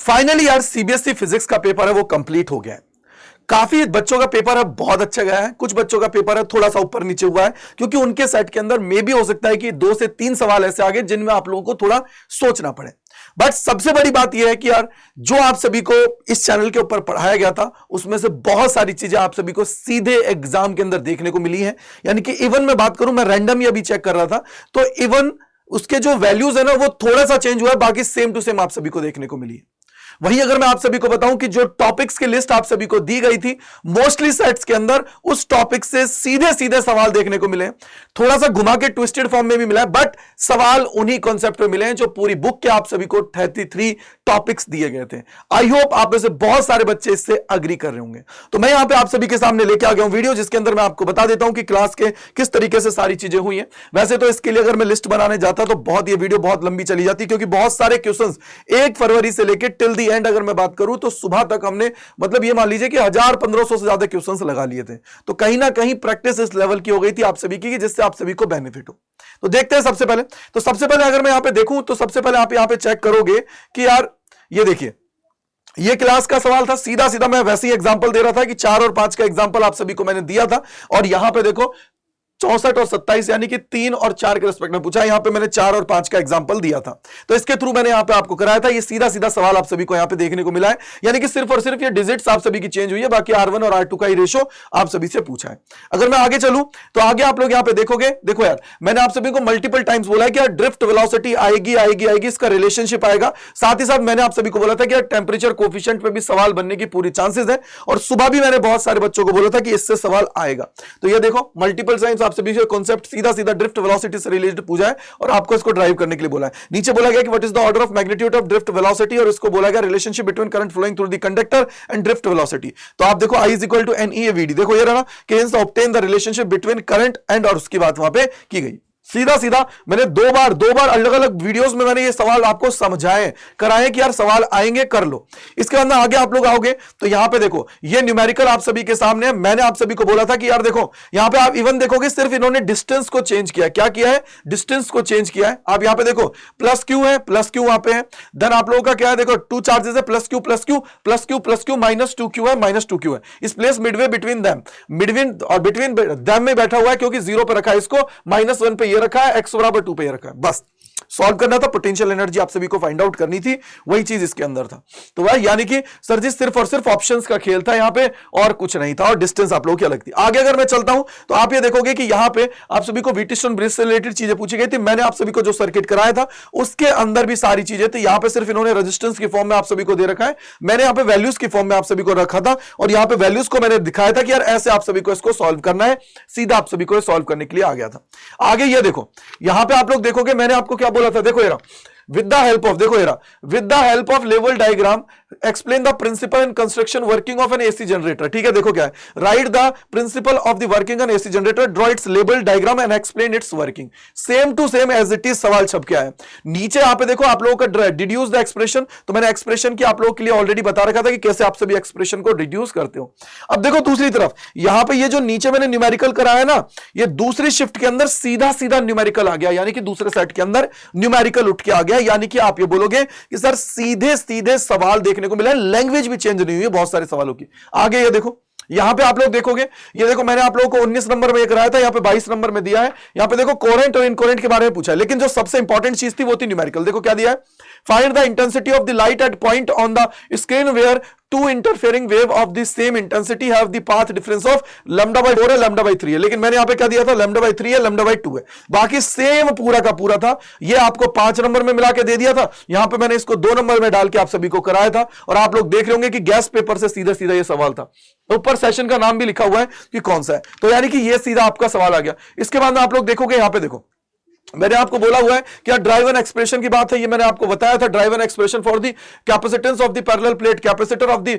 Finally यार CBSE physics का paper है वो कंप्लीट हो गया है। काफी बच्चों का पेपर है बहुत अच्छा गया है, कुछ बच्चों का पेपर है थोड़ा सा ऊपर नीचे हुआ है, क्योंकि उनके सेट के अंदर मे भी हो सकता है कि 2 से 3 सवाल ऐसे आ गए जिनमें आप लोगों को थोड़ा सोचना पड़े। बट सबसे बड़ी बात यह है कि यार जो आप सभी को इस चैनल के ऊपर पढ़ाया गया था उसमें से बहुत सारी चीजें आप सभी को सीधे एग्जाम के अंदर देखने को मिली है। यानी कि इवन मैं बात करूं, मैं रैंडम ही अभी चेक कर रहा था, तो इवन उसके जो वैल्यूज है ना वो थोड़ा सा चेंज हुआ है, बाकी सेम टू सेम आप सभी को देखने को मिली है। वहीं अगर मैं आप सभी को बताऊं कि जो टॉपिक्स की लिस्ट आप सभी को दी गई थी मोस्टली सेट्स के अंदर उस टॉपिक से सीधे सीधे सवाल देखने को मिले, थोड़ा सा घुमा के ट्विस्टेड फॉर्म में भी मिला है, बट सवाल उन्हीं कॉन्सेप्ट पे मिले हैं जो पूरी बुक के आप सभी को 33 टॉपिक्स दिए गए थे। आई होप आप में से बहुत सारे बच्चे इससे अग्री कर रहे होंगे। तो मैं यहां पे आप सभी के सामने लेके आ गया हूं वीडियो, जिसके अंदर मैं आपको बता देता हूं कि क्लास के किस तरीके से सारी चीजें हुई हैं। वैसे तो इसके लिए अगर मैं लिस्ट बनाने जाता तो ये वीडियो बहुत लंबी चली जाती, क्योंकि बहुत सारे क्वेश्चंस 1 फरवरी से लेकर टिल दी एंड अगर मैं बात करूं तो सुबह तक हमने मतलब ये मान लीजिए कि 1000-1500 से ज्यादा क्वेश्चंस लगा लिए थे। तो कहीं ना कहीं प्रैक्टिस इस लेवल की हो गई थी आप सभी की, जिससे आप सभी को बेनिफिट हो। तो देखते हैं सबसे पहले अगर मैं यहां पे देखूं तो सबसे पहले आप यहां पे चेक करोगे कि यार ये देखिए, ये क्लास का सवाल था, सीधा सीधा मैं वैसे ही एग्जांपल दे रहा था कि 4 और 5 का एग्जांपल आप सभी को मैंने दिया था, और यहां पे देखो 64 और 27 यानी कि 3 और 4 के रिस्पेक्ट में पूछा। यहां पे मैंने 4 और 5 का एग्जांपल दिया था, तो इसके थ्रू मैंने यहां पे आपको कराया था। ये सीधा सीधा सवाल आप सभी को यहां पे देखने को मिला है, यानी कि सिर्फ और सिर्फ ये डिजिट्स आप सभी की चेंज हुई है, बाकी R1 और R2 का ही रेशो आप सभी से पूछा है। अगर मैं आगे चलूं तो आगे आप लोग यहां पे देखोगे, देखो यार मैंने आप सभी को मल्टीपल टाइम्स बोला है कि यार ड्रिफ्ट वेलोसिटी आएगी आएगी आएगी, इसका रिलेशनशिप आएगा। साथ ही साथ मैंने आप सभी को बोला था कि यार टेंपरेचर कोफिशिएंट पे भी सवाल बनने की पूरी चांसेस है, और सुबह भी मैंने बहुत सारे बच्चों को बोला था कि इससे सवाल आएगा। तो ये देखो मल्टीपल साइंस आप सभी से कॉन्सेप्ट सीधा सीधा ड्रिफ्ट वेलोसिटी से रिलेटेड पूछा है, और आपको इसको ड्राइव करने के लिए बोला है। नीचे बोला गया कि what is the order of magnitude of drift velocity, और इसको बोला गया relationship between current flowing through the conductor and drift velocity. तो आप देखो I is equal to NEAVD, देखो ये रहा ना कि hence obtain the relationship between current and, और उसकी बात वहां पे की गई। सीधा सीधा मैंने दो बार अलग अलग वीडियोस में मैंने ये सवाल आपको समझाए कराए कि यार सवाल आएंगे कर लो। इसके बाद आगे आप लोग आओगे तो यहां पे देखो ये न्यूमेरिकल आप सभी के सामने है। मैंने आप सभी को बोला था कि यार देखो यहां पे आप इवन देखोगे सिर्फ इन्होंने डिस्टेंस को चेंज किया। क्या किया है? डिस्टेंस को चेंज किया है। आप यहां पे देखो प्लस क्यू है, प्लस क्यू वहां पे है। देन आप लोगों का क्या है, देखो 2 चार्जेस है, plus Q plus Q plus Q plus Q minus 2q है, माइनस 2q है। इस प्लेस मिडवे बिटवीन देम, मिडविन और बिटवीन देम में बैठा हुआ है, क्योंकि 0 पे रखा है इसको, -1 पे ये रखा है, x बराबर 2 पे ये रखा है। बस सॉल्व करना था, पोटेंशियल एनर्जी आप सभी को फाइंड आउट करनी थी, वही चीज इसके अंदर था। तो वह यानी कि सर जी सिर्फ और सिर्फ ऑप्शंस का खेल था यहां पे, और कुछ नहीं था, और डिस्टेंस आप लोगों की अलग थी। आगे अगर मैं चलता हूं तो आप ये देखोगे कि यहां पे आप सभी को व्हीटस्टोन ब्रिज से रिलेटेड चीजें पूछी गई थी। मैंने आप सभी को जो सर्किट कराया था उसके अंदर भी सारी चीजें थी। यहां पे सिर्फ इन्होंने रेजिस्टेंस की फॉर्म में आप सभी को दे रखा है, मैंने यहां पे वैल्यूज की फॉर्म में आप सभी को रखा था, और यहां पे वैल्यूज को मैंने दिखाया था कि यार ऐसे आप सभी को इसको सॉल्व करना है। सीधा आप सभी को सॉल्व करने के लिए आ गया था। आगे ये देखो यहां पे आप लोग देखोगे मैंने आपको क्या बोला था, देखो ये with the help of, देखो येरा with the help of level diagram explain the principle and construction working of an AC generator। ठीक है, देखो क्या है, write the principle of the working an AC generator, draw its label diagram and explain its working। Same to same as it is सवाल छप के आया। नीचे यहाँ पे देखो आप लोगों का डिड्यूस द एक्सप्रेशन, तो मैंने एक्सप्रेशन की आप लोगों के लिए ऑलरेडी बता रखा था कि कैसे आप सभी एक्सप्रेशन को डिड्यूस करते हो। अब देखो दूसरी तरफ यहां पे ये जो नीचे मैंने न्यूमेरिकल कराया ना, ये दूसरी शिफ्ट के अंदर सीधा सीधा न्यूमेरिकल आ गया, यानी कि दूसरे सेट के अंदर न्यूमेरिकल उठ के आ गया। यानी कि आप ये बोलोगे कि सर सीधे सीधे सवाल देखने को मिला, लैंग्वेज भी चेंज नहीं हुई है बहुत सारे सवालों की। आगे ये देखो यहां पे आप लोग देखोगे, ये देखो मैंने आप लोगों को 19 नंबर में ये कराया था, यहां पे 22 नंबर में दिया है। यहां पे देखो कोरेंट और इनकोरेंट के बारे में पूछा है, लेकिन जो सबसे इंपॉर्टेंट चीज थी वो थी न्यूमेरिकल। देखो क्या दिया है, find the intensity of the light at point on the screen where two interfering wave of the same intensity have the path difference of λ/4 है, λ/3 है। लेकिन मैंने यहां पे क्या दिया था, λ/3 है, λ/2 है। बाकी सेम पूरा का पूरा था। ये आपको 5 नंबर में मिला के दे दिया था, यहां पे मैंने इसको 2 नंबर में डाल के आप सभी को कराया था। और आप लोग देख रहे होंगे कि गैस पेपर से सीधा सीधा ये सवाल था, ऊपर सेशन का नाम भी लिखा हुआ है कि कौन सा है, तो यानी कि ये सीधा आपका सवाल आ गया। इसके बाद आप लोग देखोगे यहां पे देखो मैंने आपको बोला हुआ है कि ड्राइव एन एक्सप्रेशन की बात है, ये मैंने आपको बताया था, drive N expression for the capacitance of the parallel plate, capacitor of the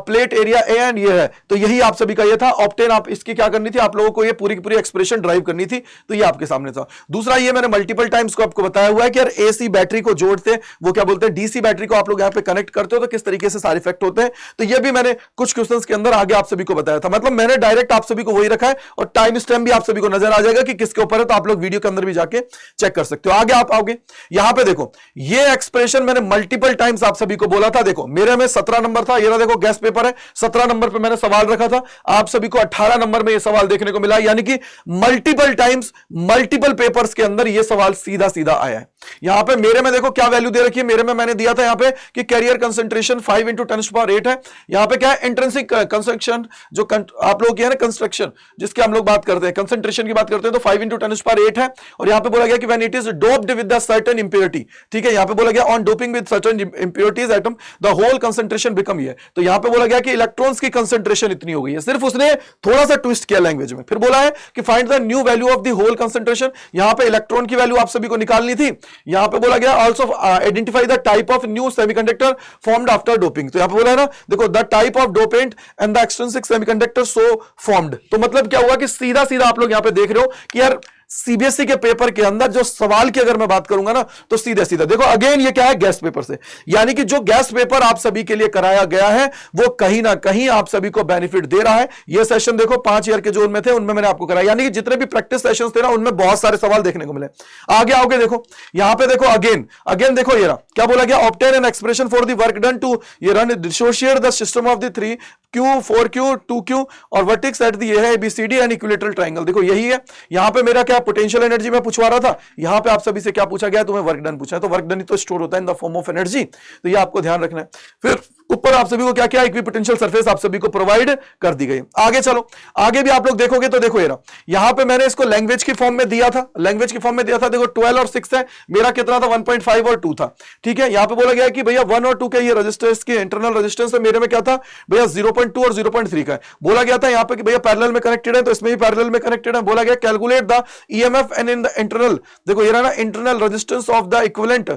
plate area A and ये है। तो यही आप सभी का ये था ऑब्टेन, आप इसकी क्या करनी थी, आप लोगों को ये पूरी की पूरी एक्सप्रेशन ड्राइव करनी थी, तो ये आपके सामने था। दूसरा ये मैंने मल्टीपल टाइम्स को आपको बताया हुआ है कि यार एसी बैटरी को जोड़ते, वो क्या बोलते हैं डीसी बैटरी को आप लोग यहाँ पे कनेक्ट करते हो तो किस तरीके से सारे इफेक्ट होते हैं। तो ये भी मैंने कुछ क्वेश्चंस के अंदर आगे आप सभी को बताया था, मतलब मैंने डायरेक्ट आप सभी को वही रखा है, और टाइम स्टैम्प भी आप सभी को नजर आ जाएगा कि किसके ऊपर है, तो आप लोग वीडियो के अंदर भी जाके चेक कर सकते हो। आगे आप आओगे, यहां पे देखो ये एक्सप्रेशन मैंने मल्टीपल टाइम्स आप सभी को बोला था। देखो मेरे में 17 नंबर था, ये देखो गैस पेपर है, 17 नंबर पे मैंने सवाल रखा था, आप सभी को 18 नंबर में ये सवाल देखने को मिला, यानी कि मल्टीपल टाइम्स मल्टीपल पेपर्स के अंदर ये सवाल सीधा सीधा आया है। यहां पे मेरे में देखो क्या वैल्यू दे रखी है, मेरे में मैंने दिया था यहां पे कि कैरियर कंसंट्रेशन 5 × 10⁸ है। यहां पे क्या है, इंट्रिंसिक कंस्ट्रक्शन जो आप लोग है ना, कंस्ट्रक्शन जिसके हम लोग बात करते हैं, कंसंट्रेशन की बात करते हैं, तो 5 × 10⁸ है। और यहां पे बोला गया कि when it is doped with the certain impurity, ठीक है, यहां पे बोला गया on doping with certain impurities atom the hole concentration become ये। तो यहां पे बोला गया कि इलेक्ट्रॉन्स की कंसंट्रेशन इतनी हो गई है, सिर्फ उसने थोड़ा सा ट्विस्ट किया लैंग्वेज में। फिर बोला है कि find the new value of the hole concentration, यहां पे इलेक्ट्रॉन की वैल्यू आप सभी को निकालनी थी। यहां पे बोला गया also identify the type of new semiconductor formed after doping. तो यहां पे बोला है ना, देखो the type of dopant and the extrinsic semiconductor so formed. तो मतलब क्या हुआ कि सीधा सीधा आप लोग यहां पे देख रहे हो कि यार सीबीएसई के पेपर के अंदर जो सवाल की अगर मैं बात करूंगा ना, तो सीधे सीधा देखो अगेन ये क्या है, गैस पेपर से, यानी कि जो गैस पेपर आप सभी के लिए कराया गया है वो कहीं ना कहीं आप सभी को बेनिफिट दे रहा है। ये सेशन देखो 5 ईयर के जो उनमें थे उनमें मैंने आपको कराया, यानी कि जितने भी प्रैक्टिस सेशंस थे ना उनमें बहुत सारे सवाल देखने को मिले। आगे आओगे देखो, यहां पे देखो अगेन देखो ये रहा, क्या बोला गया, obtain an expression for the work done to ये रन dissociate the system of the 3Q 4Q 2Q और वर्टेक्स एट द ये है ABCD एंड इक्विलेटरल ट्रायंगल। देखो यही है, यहां पे मेरा क्या पोटेंशियल एनर्जी में पूछवा रहा था, यहां पे आप सभी से क्या पूछा गया, तुम्हें वर्क डन पूछा है, तो वर्क डन ही तो स्टोर होता है in the form of energy, तो ये आपको ध्यान रखना है। फिर ऊपर आप सभी को क्या क्या इक्विपोटेंशियल सरफेस आप सभी को प्रोवाइड कर दी गई। आगे चलो, आगे भी आप लोग देखोगे तो देखो ये रहा, यहां पे मैंने इसको लैंग्वेज की फॉर्म में दिया था, लैंग्वेज की फॉर्म में दिया था। देखो 12 और 6 है, मेरा कितना था 1.5 और 2 था, ठीक है। यहां पे बोला गया कि भैया 1 और 2 के ये रेजिस्टेंस की इंटरनल रेजिस्टेंस है, मेरे में क्या था भैया 0.2 और 0.3 का है। बोला गया था यहां पे कि भैया पैरेलल में कनेक्टेड है, तो इसमें भी पैरेलल में कनेक्टेड है। बोला गया calculate the EMF and in the internal, देखो ये रहा ना, internal resistance of the equivalent,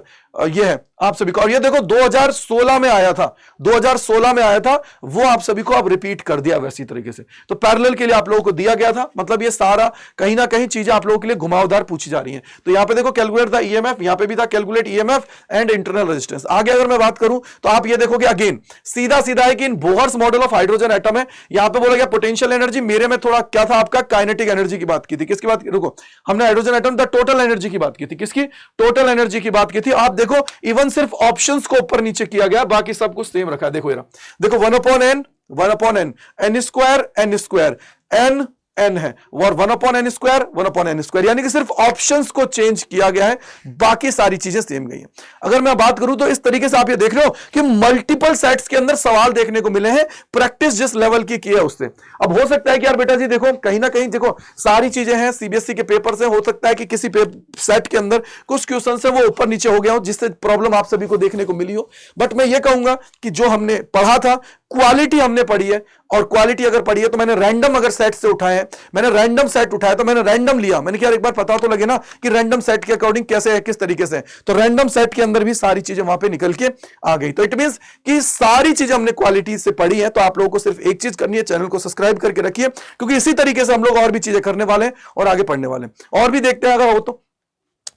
ये है आप सभी को। और ये देखो 2016 में आया था, 2016 में आया था, वो आप सभी को अब रिपीट कर दिया वैसी तरीके से। तो पैरेलल के लिए आप लोगों को दिया गया था, मतलब ये सारा कहीं ना कहीं चीजें आप लोगों के लिए घुमावदार पूछी जा रही हैं। तो यहां पे देखो कैलकुलेट द EMF, यहां पे भी था calculate EMF and internal resistance. आगे अगर मैं बात करूं तो आप ये देखोगे अगेन सीधा सीधा है कि in Bohr's model of hydrogen atom है। यहां पे बोला गया पोटेंशियल एनर्जी, मेरे में थोड़ा क्या था आपका काइनेटिक एनर्जी की बात की थी। किसकी बात की, रुको, हमने hydrogen atom the total energy की बात की थी, किसकी, टोटल एनर्जी की बात की थी। आप देखो इवन सिर्फ ऑप्शंस को ऊपर नीचे किया गया, बाकी सब कुछ सेम रखा है। देखो ये रहा, देखो 1/n n स्क्वायर n है, और 1/n², यानी कि सिर्फ ऑप्शंस को चेंज किया गया है, बाकी सारी चीजें सेम गई हैं। अगर मैं बात करूं तो इस तरीके से आप ये देख रहे हो कि मल्टीपल सेट्स के अंदर सवाल देखने को मिले हैं, प्रैक्टिस जिस लेवल की है उससे। अब हो सकता है कि यार बेटा जी देखो कहीं ना कहीं देखो सारी चीजें हैं, सीबीएसई के पेपर से हो सकता है कि किसी सेट के अंदर कुछ क्वेश्चन से वो ऊपर नीचे हो गया हो, जिससे प्रॉब्लम आप सभी को देखने को मिली हो। बट मैं ये कहूंगा कि जो हमने पढ़ा था, क्वालिटी हमने पढ़ी है, और क्वालिटी अगर पढ़ी है तो मैंने रैंडम अगर सेट से उठाए, मैंने रैंडम सेट उठाया तो मैंने रैंडम लिया, मैंने क्या एक बार पता तो लगे ना कि रैंडम सेट के अकॉर्डिंग कैसे है, किस तरीके से है। तो रैंडम सेट के अंदर भी सारी चीजें वहां पे निकल के आ गई। तो इट मींस कि सारी चीजें हमने क्वालिटी से पढ़ी है। तो आप लोगों को सिर्फ एक चीज करनी है, चैनल को सब्सक्राइब करके रखिए, क्योंकि इसी तरीके से हम लोग और भी चीजें करने वाले हैं और आगे पढ़ने वाले हैं। और भी देखते हैं अगर हो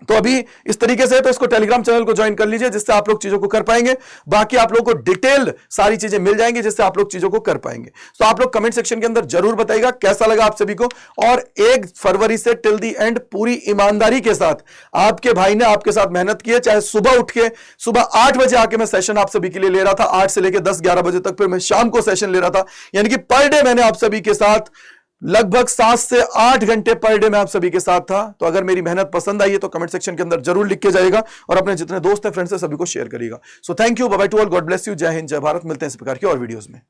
तो अभी इस तरीके से, तो इसको टेलीग्राम चैनल को ज्वाइन कर लीजिए, जिससे आप लोग चीजों को कर पाएंगे। बाकी आप लोगों को डिटेल सारी चीजें मिल जाएंगी, जिससे आप लोग चीजों को कर पाएंगे। तो आप लोग कमेंट सेक्शन के अंदर जरूर बताइएगा कैसा लगा आप सभी को। और 1 फरवरी से टिल दी एंड पूरी ईमानदारी के साथ आपके भाई ने आपके साथ मेहनत की है। चाहे सुबह उठ के सुबह 8 बजे आके मैं सेशन आप सभी के लिए ले रहा था, 8 से लेकर 10-11 बजे तक, फिर मैं शाम को सेशन ले रहा था, यानी कि पर डे मैंने आप सभी के साथ लगभग 7 से 8 घंटे पर डे में आप सभी के साथ था। तो अगर मेरी मेहनत पसंद आई है तो कमेंट सेक्शन के अंदर जरूर लिख के जाएगा, और अपने जितने दोस्त हैं, फ्रेंड्स हैं, सभी को शेयर करिएगा। So thank you, bye bye to all, God bless you, जय हिंद, जय भारत। मिलते हैं इस प्रकार की और वीडियोस में।